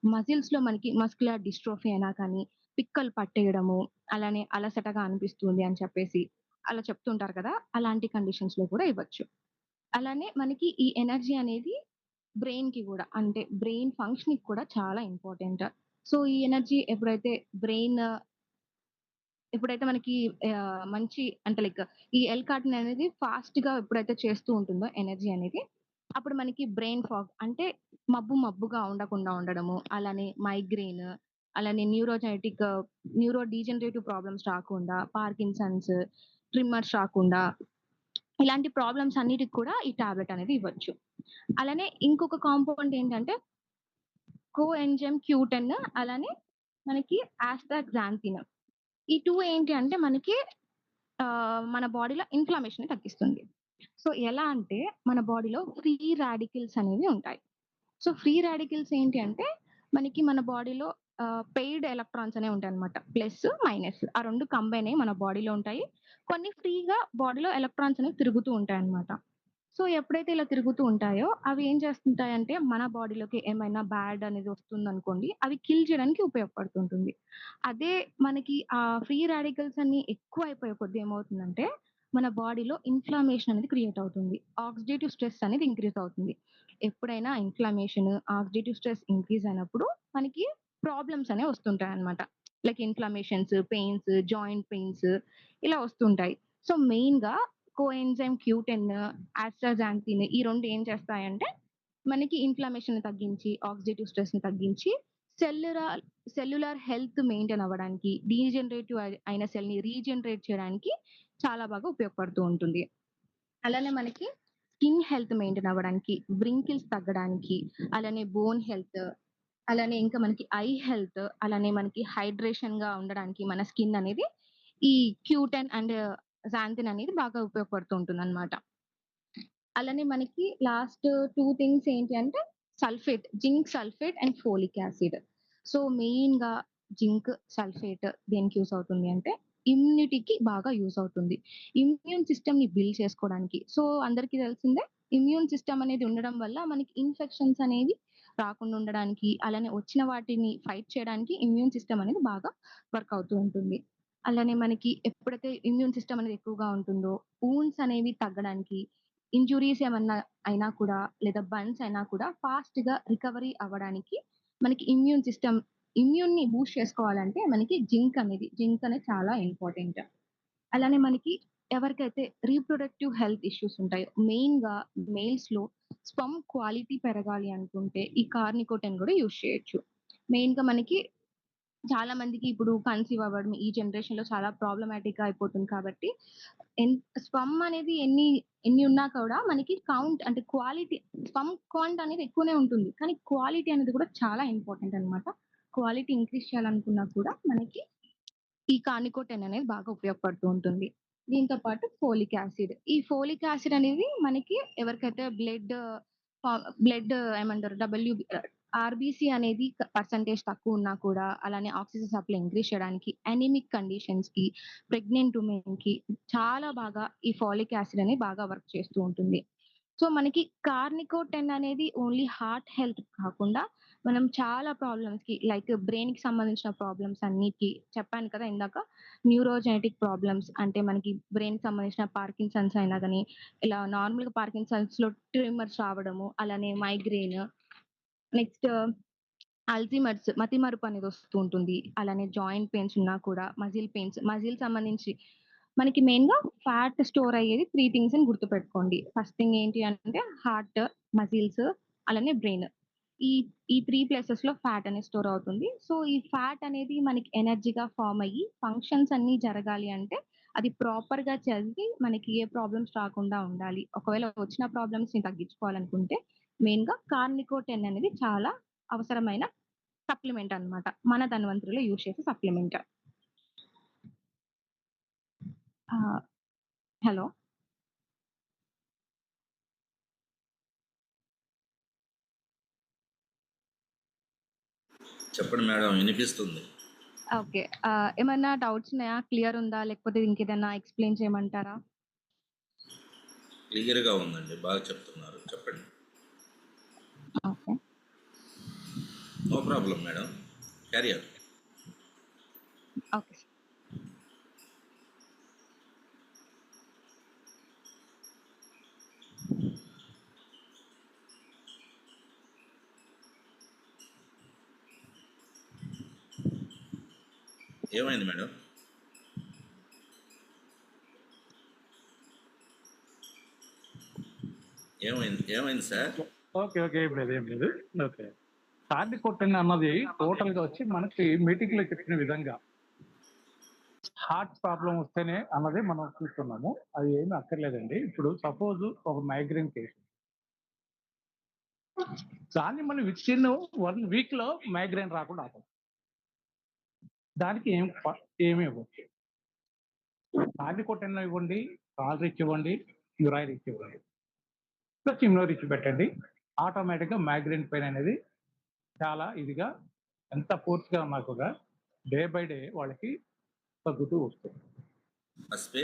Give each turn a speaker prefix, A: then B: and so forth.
A: మజిల్స్‌లో మనకి muscular dystrophy అయినా కానీ, పిక్కలు పట్టేయడము, అలానే అలసటగా అనిపిస్తుంది అని చెప్పేసి అలా చెప్తుంటారు కదా! అలాంటి కండిషన్స్‌లో కూడా ఇవ్వచ్చు. అలానే మనకి ఈ ఎనర్జీ అనేది బ్రెయిన్‌కి గూడా అంటే బ్రెయిన్ ఫంక్షన్‌కి కూడా చాలా ఇంపార్టెంట్. సో, ఈ ఎనర్జీ ఎప్పుడైతే మనకి మంచి అంటే లైక్ ఈ ఎల్ కార్టిన్ అనేది ఫాస్ట్‌గా ఎప్పుడైతే చేస్తూ ఉంటుందో ఎనర్జీ అనేది, అప్పుడు మనకి బ్రెయిన్ ఫాగ్ అంటే మబ్బుగా ఉండకుండా ఉండడము, అలానే మైగ్రేన్, అలానే న్యూరో డీజనరేటివ్ ప్రాబ్లమ్స్ రాకుండా, పార్కిన్సన్స్, ట్రిమ్మర్స్ రాకుండా, ఇలాంటి ప్రాబ్లమ్స్ అన్నిటికి కూడా ఈ టాబ్లెట్ అనేది ఇవ్వచ్చు. అలానే ఇంకొక కాంపౌండ్ ఏంటంటే కోఎంజైమ్ Q10 అలానే మనకి ఆస్టాగ్జాంథిన్. ఈ 2 ఏంటి అంటే మనకి మన బాడీలో ఇన్‌ఫ్లమేషన్‌ని తగ్గిస్తుంది. సో, ఎలా అంటే మన బాడీలో ఫ్రీ రాడికల్స్ అనేవి ఉంటాయి. సో, ఫ్రీ రాడికల్స్ ఏంటి అంటే మనకి మన బాడీలో పెయిడ్ ఎలక్ట్రాన్స్ అనేవి ఉంటాయన్నమాట. ప్లస్, మైనస్ ఆ 2 కంబైన్ అయ్యి మన బాడీలో ఉంటాయి. కొన్ని ఫ్రీగా బాడీలో ఎలక్ట్రాన్స్ అనేవి తిరుగుతూ ఉంటాయన్నమాట. సో, ఎప్పుడైతే ఇలా తిరుగుతూ ఉంటాయో, అవి ఏం చేస్తుంటాయంటే, మన బాడీలోకి ఏమైనా బ్యాడ్ అనేది వస్తుందనుకోండి, అవి కిల్ చేయడానికి ఉపయోగపడుతుంటుంది. అదే మనకి ఫ్రీ రాడికల్స్ అన్నీ ఎక్కువైపోయే కొద్దీ ఏమవుతుందంటే, మన బాడీలో ఇన్‌ఫ్లమేషన్ అనేది క్రియేట్ అవుతుంది. ఆక్సిడేటివ్ స్ట్రెస్ అనేది ఇంక్రీజ్ అవుతుంది. ఎప్పుడైనా ఆక్సిడేటివ్ స్ట్రెస్ ఇంక్రీజ్ అయినప్పుడు మనకి ప్రాబ్లమ్స్ అనేవి వస్తుంటాయన్నమాట. Like inflammations, pains, joint pains ఇలా వస్తుంటాయి. సో, మెయిన్‌గా కోఎంజైమ్ Q10, ఆస్ట్రాజాంథిన్ ఈ 2 ఏం చేస్తాయంటే, మనకి ఇన్‌ఫ్లమేషన్‌ని తగ్గించి, ఆక్సిడేటివ్ స్ట్రెస్‌ని తగ్గించి, సెల్యులార్ సెల్యులార్ హెల్త్ మెయింటైన్ అవ్వడానికి, అయిన సెల్‌ని రీజనరేట్ చేయడానికి చాలా బాగా ఉపయోగపడుతూ ఉంటుంది. అలానే మనకి స్కిన్ హెల్త్ మెయింటైన్ అవ్వడానికి, వ్రింకిల్స్ తగ్గడానికి, అలానే బోన్ హెల్త్, అలానే ఇంకా మనకి ఐ హెల్త్, అలానే మనకి హైడ్రేషన్‌గా ఉండడానికి మన స్కిన్ అనేది ఈ Q10 అండ్ జాంథిన్ అనేది బాగా ఉపయోగపడుతూ ఉంటుందన్నమాట. అలానే మనకి లాస్ట్ 2 థింగ్స్ ఏంటి అంటే zinc sulphate and folic acid. So, మెయిన్‌గా జింక్ సల్ఫేట్ దేనికి యూజ్ అవుతుంది అంటే ఇమ్యూనిటీకి బాగా యూజ్ అవుతుంది. ఇమ్యూన్ సిస్టమ్‌ని బిల్డ్ చేసుకోవడానికి. సో, అందరికీ తెలిసిందే ఇమ్యూన్ సిస్టమ్ అనేది ఉండడం వల్ల మనకి ఇన్ఫెక్షన్స్ అనేవి రాకుండా ఉండడానికి, అలానే వచ్చిన వాటిని ఫైట్ చేయడానికి ఇమ్యూన్ సిస్టమ్ అనేది బాగా వర్క్ అవుతూ ఉంటుంది. అలానే మనకి ఎప్పుడైతే ఇమ్యూన్ సిస్టమ్ అనేది ఎక్కువగా ఉంటుందో, వూండ్స్ అనేవి తగ్గడానికి, ఇంజ్యూరీస్ ఏమన్నా అయినా కూడా లేదా బర్న్స్ అయినా కూడా ఫాస్ట్‌గా రికవరీ అవ్వడానికి మనకి ఇమ్యూన్‌ని బూస్ట్ చేసుకోవాలంటే మనకి జింక్ అనేది చాలా ఇంపార్టెంట్. అలానే మనకి ఎవరికైతే రీప్రొడక్టివ్ హెల్త్ ఇష్యూస్ ఉంటాయో మెయిన్‌గా మేల్స్‌లో స్పెర్మ్ క్వాలిటీ పెరగాలి అనుకుంటే ఈ కార్నికోటెన్ గూడా యూజ్ చేయొచ్చు. మెయిన్‌గా మనకి చాలా మందికి ఇప్పుడు కన్సీవ్ అవ్వడం ఈ జనరేషన్‌లో చాలా ప్రాబ్లమాటిక్‌గా అయిపోతుంది కాబట్టి ఎన్ స్పెర్మ్ అనేది ఎన్ని ఉన్నా కూడా మనకి కౌంట్ అంటే స్పెర్మ్ కౌంట్ అనేది ఎక్కువనే ఉంటుంది. కానీ క్వాలిటీ అనేది కూడా చాలా ఇంపార్టెంట్ అన్నమాట. క్వాలిటీ ఇంక్రీజ్ చేయాలనుకున్నా కూడా మనకి ఈ కార్నికోటెన్ అనేది బాగా ఉపయోగపడుతూ ఉంటుంది. దీంతో పాటు ఫోలిక్ యాసిడ్. ఈ ఫోలిక్ యాసిడ్ అనేది మనకి ఎవరికైతే బ్లడ్ ఏమంటారు ఆర్‌బీసీ అనేది పర్సెంటేజ్ తక్కువున్నా కూడా, అలానే ఆక్సిజన్ సప్లై ఇంక్రీజ్ చేయడానికి, అనీమిక్ కండిషన్స్‌కి, ప్రెగ్నెంట్ వుమెన్‌కి చాలా బాగా ఈ ఫోలిక్ యాసిడ్ అనేది బాగా వర్క్ చేస్తూ ఉంటుంది. సో, మనకి కార్నికోటెన్ అనేది ఓన్లీ హార్ట్ హెల్త్ కాకుండా, మనం చాలా ప్రాబ్లమ్స్‌కి లైక్ బ్రెయిన్‌కి సంబంధించిన ప్రాబ్లమ్స్ అన్నిటికి చెప్పాను కదా ఇందాక. న్యూరోజెనెటిక్ ప్రాబ్లమ్స్ అంటే మనకి బ్రెయిన్‌కి సంబంధించిన పార్కిన్సన్స్ అయినా గాని, ఇలా నార్మల్‌గా పార్కిన్సన్స్‌లో ట్రిమ్మర్స్ రావడము, అలానే మైగ్రేన్, నెక్స్ట్ మతిమరుపు అనేది వస్తూ ఉంటుంది. అలానే జాయింట్ పెయిన్స్ ఉన్నా కూడా, మజిల్ సంబంధించి మనకి మెయిన్‌గా ఫ్యాట్ స్టోర్ అయ్యేది 3 థింగ్స్ అని గుర్తుపెట్టుకోండి. ఫస్ట్ థింగ్ ఏంటి అంటే హార్ట్, మజిల్స్ అలానే బ్రెయిన్. ఈ ఈ 3 ప్లేసెస్‌లో ఫ్యాట్ అనేది స్టోర్ అవుతుంది. సో, ఈ ఫ్యాట్ అనేది మనకి ఎనర్జీగా ఫార్మ్ అయ్యి ఫంక్షన్స్ అన్నీ జరగాలి అంటే అది ప్రాపర్‌గా జరిగి మనకి ఏ ప్రాబ్లమ్స్ రాకుండా ఉండాలి. ఒకవేళ వచ్చిన ప్రాబ్లమ్స్‌ని తగ్గించుకోవాలనుకుంటే మెయిన్‌గా కార్నికోటెన్ అనేది చాలా అవసరమైన సప్లిమెంట్ అన్నమాట. మన ధన్వంతరిలో యూజ్ చేసే సప్లిమెంట్. ఆహ్, హలో!
B: చెప్పండి మేడం, వినిపిస్తుంది.
A: ఓకే. ఏమన్నా డౌట్స్ ఉన్నాయా? క్లియర్ ఉందా? లేకపోతే ఇంకేదన్నా ఎక్స్‌ప్లెయిన్ చేయమంటారా?
B: క్లియర్‌గా ఉందండి. బాగా చెప్తున్నారు. చెప్పండి.
A: Okay.
B: No problem madam. Carrier.
A: Okay.
B: ఏమైంది మేడం? ఏమైంది సార్?
C: ఓకే. ఓకే. ఏం లేదు. ఏం లేదు. ఓకే. తాటి కొట్టని అన్నది టోటల్‌గా వచ్చి మనకి మీటింగ్‌లో చెప్పిన విధంగా హార్ట్ ప్రాబ్లమ్ వస్తేనే అన్నది మనం చూస్తున్నాము. అది ఏమీ అక్కర్లేదండి. ఇప్పుడు సపోజ్ ఒక మైగ్రేన్ కేస్. దాన్ని మనం వితిన్ 1 వీక్‌లో మైగ్రేన్ రాకుండా ఆపొచ్చు. దానికి ఏమి ఇవ్వచ్చు. తాటి కొట్టెన ఇవ్వండి, కాల్రిచ్ ఇవ్వండి, యురైరిచ్ ఇవ్వండి. ప్లస్ ఇమ్యునోరిచ్ పెట్టండి. ఆటోమేటిక్‌గా మైగ్రేన్ పెయిన్ అనేది చాలా ఇదిగా ఎంత ఫోర్స్‌గా ఉన్నా కూడా డే బై డే వాళ్ళకి తగ్గుతూ వస్తుంది.
B: ఆ స్పేస్